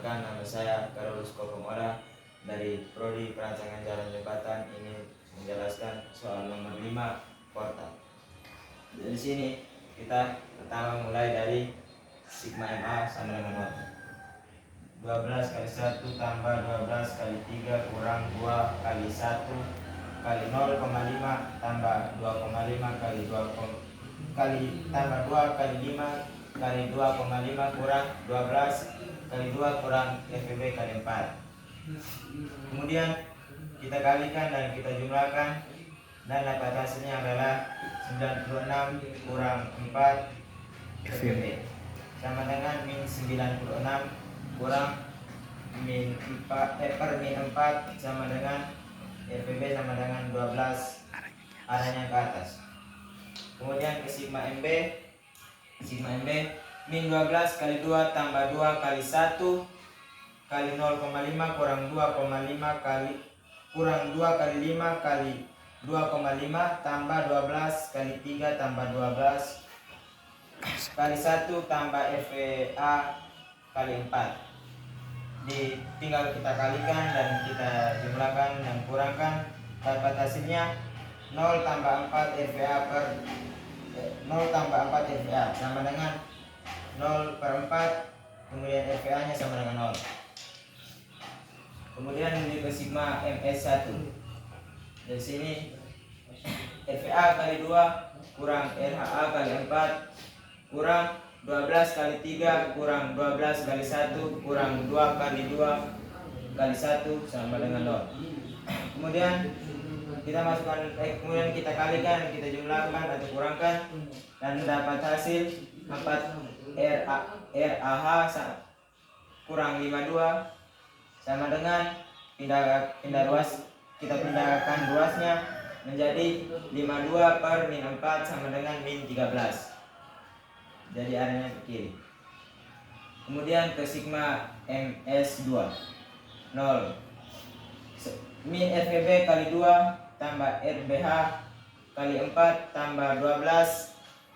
Perkenalkan, nama saya Carolus Kokomoda dari Prodi Perancangan Jalan Jembatan. Ini menjelaskan soal nomor 5 portal. Di sini kita pertama mulai dari sigma MA sama dengan 0. 12 kali 1 tambah 12 kali 3 kurang 2 kali 1 kali 0,5 tambah 2,5 kali 2 kali tambah 2 kali 5 kali 2,5 kurang 12 kali 2 kurang FB kali 4. Kemudian kita kalikan dan kita jumlahkan, dan dapat hasilnya adalah 96 kurang 4 FB sama dengan min 96 kurang min 4 per min 4 sama dengan FB sama dengan 12 arahnya ke atas. Kemudian ke sigma MB min 12 kali 2 tambah 2 kali 1 kali 0,5 kurang 2,5 kali kurang 2 kali 5 kali 2,5 tambah 12 kali 3 tambah 12 kali 1 tambah FA kali 4. Tinggal kita kalikan dan kita jumlahkan dan kurangkan, dapat hasilnya 0 tambah 4 FA per 0 tambah 4 FA sama dengan 0 per 4, kemudian FA nya sama dengan 0. Kemudian menuju ke sigma MS1. Dari sini FA kali 2 kurang RHA kali 4 kurang 12 kali 3 kurang 12 kali 1 kurang 2 kali 2 kali 1 sama dengan 0. Kemudian kita masukkan, kemudian kita kalikan, kita jumlahkan atau kurangkan, dan dapat hasil 4 RAH kurang 52 sama dengan pindah ruas, kita pindahkan ruasnya menjadi 52 per min 4 sama dengan min 13. Jadi arahnya ke kiri. Kemudian ke sigma MS2 0 min RVB kali 2 tambah RBH kali 4 tambah 12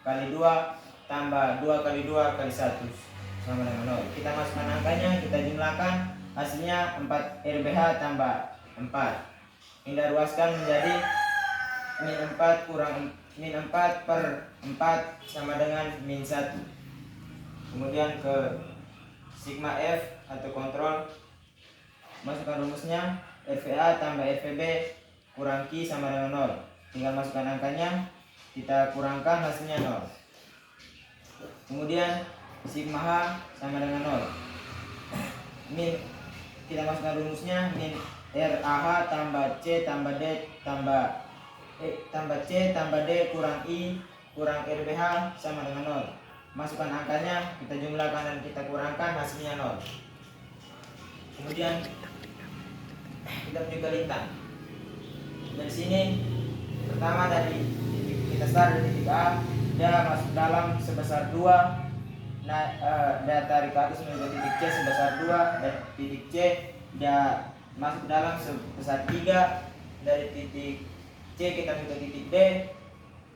kali 2 tambah 2 kali 2 kali 1 sama dengan 0. Kita masukkan angkanya, kita jumlahkan, hasilnya 4 RBH tambah 4. Pindah ruaskan menjadi min 4 kurang min 4 per 4 sama dengan min 1. Kemudian ke sigma F atau kontrol, masukkan rumusnya FVA tambah FVB kurang Q sama dengan 0. Tinggal masukkan angkanya, kita kurangkan, hasilnya 0. Kemudian sigma H sama dengan 0. Min, kita masukkan rumusnya min RAH tambah C tambah D tambah C tambah D kurang I kurang RBH sama dengan 0. Masukkan angkanya, kita jumlahkan dan kita kurangkan, hasilnya 0. Kemudian kita menuju ke lintang. Dari sini pertama dari titik, kita start dari titik A, dia masuk dalam sebesar 2. Nah, dia tarik ke atas menuju titik C sebesar 2, dan titik C dia masuk dalam sebesar 3. Dari titik C kita menuju titik D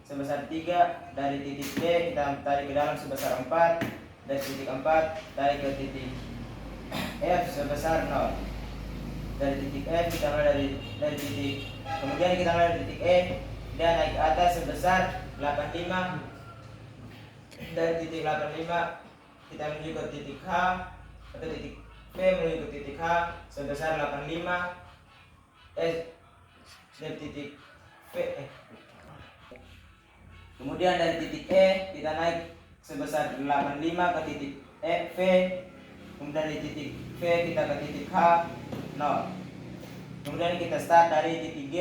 sebesar 3. Dari titik D kita tarik ke dalam sebesar 4. Dari titik 4 tarik ke titik F sebesar 0. Dari titik F kita mulai dari titik, kemudian kita mulai dari titik E, dia naik ke atas sebesar 85. Dari titik 85 kita menuju ke titik H atau titik P menuju ke titik H sebesar 85. Dari titik P kemudian dari titik E kita naik sebesar 85 ke titik V. Kemudian dari titik V kita ke titik H 0. Kemudian kita start dari titik G,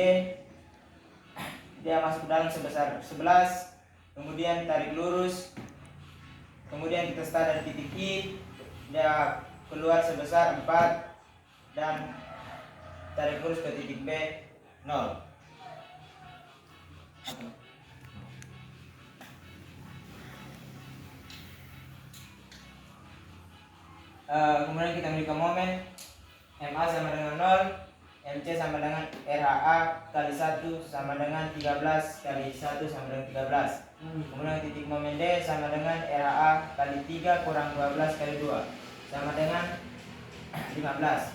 dia masuk ke dalam sebesar 11. Kemudian tarik lurus. Kemudian kita start dari titik I, dia keluar sebesar 4 dan tarik lurus ke titik B 0. Kemudian kita menuju ke momen, MA sama dengan 0, MC sama dengan RHA kali 1 sama dengan 13 kali 1 sama dengan 13. Kemudian titik momen D sama dengan RHA kali 3 kurang 12 kali 2 sama dengan 15.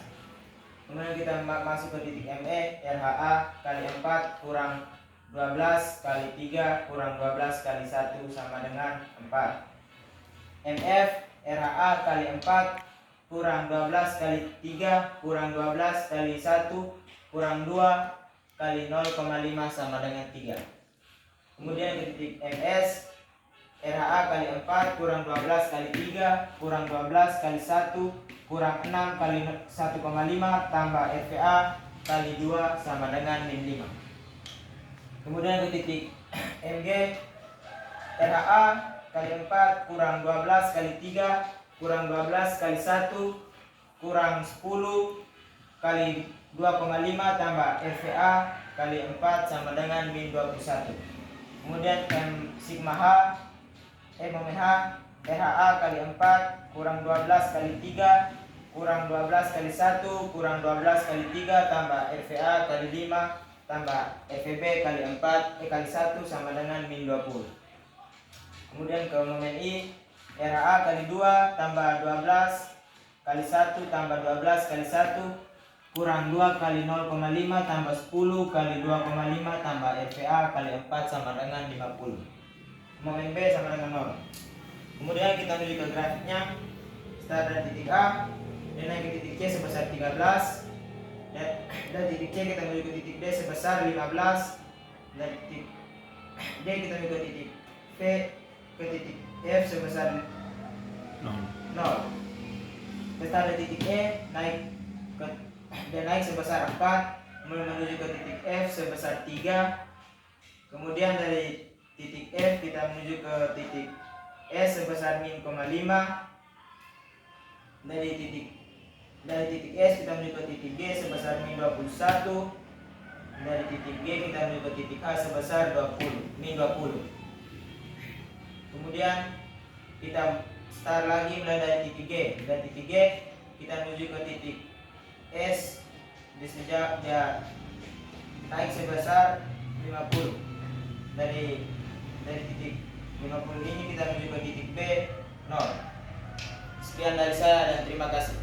Kemudian kita masuk ke titik ME, RHA kali 4 kurang 12 kali 3 kurang 12 kali 1 sama dengan 4. MF, RHA kali 4 kurang 12 kali 3 kurang 12 kali 1 kurang 2 kali 0,5 sama dengan 3. Kemudian ke titik MS, RHA kali 4 kurang 12 kali 3 kurang 12 kali 1 kurang 6 kali 1,5 tambah RVA kali 2 sama dengan min 5. Kemudian ke titik MG, RHA kali 4 kurang 12 kali 3 kurang 12 kali 1 kurang 10 kali 2,5 tambah RVA kali 4 sama dengan min 21. Kemudian M sigma H, RHA kali 4 kurang 12 kali 3 kurang 12 kali 1 kurang 12 kali 3 tambah RVA kali 5 tambah FVB kali 4 kali 1 sama dengan min 20. Kemudian ke momen I, RHA kali 2 tambah 12 kali 1 tambah 12 kali 1 kurang 2 kali 0,5 tambah 10 kali 2,5 tambah RVA kali 4 sama dengan 50. Momen B sama dengan 0. Kemudian kita menuju ke grafiknya. Start dari titik A dan naik ke titik C sebesar 13, dan titik C kita menuju ke titik D sebesar 15, dan titik D kita menuju ke titik V ke titik F sebesar 0. Kita dari titik E naik sebesar 4 menuju ke titik F sebesar 3. Kemudian dari titik F kita menuju ke titik S sebesar min 5. Dari titik S kita menuju ke titik G sebesar min 21. Dari titik G kita menuju ke titik A sebesar min 20. Kemudian kita start lagi mulai dari titik G. Dari titik G kita menuju ke titik S, di sejak dia naik sebesar 50. Dari titik 50 ini kita menuju ke titik B 0. Sekian dari saya dan terima kasih.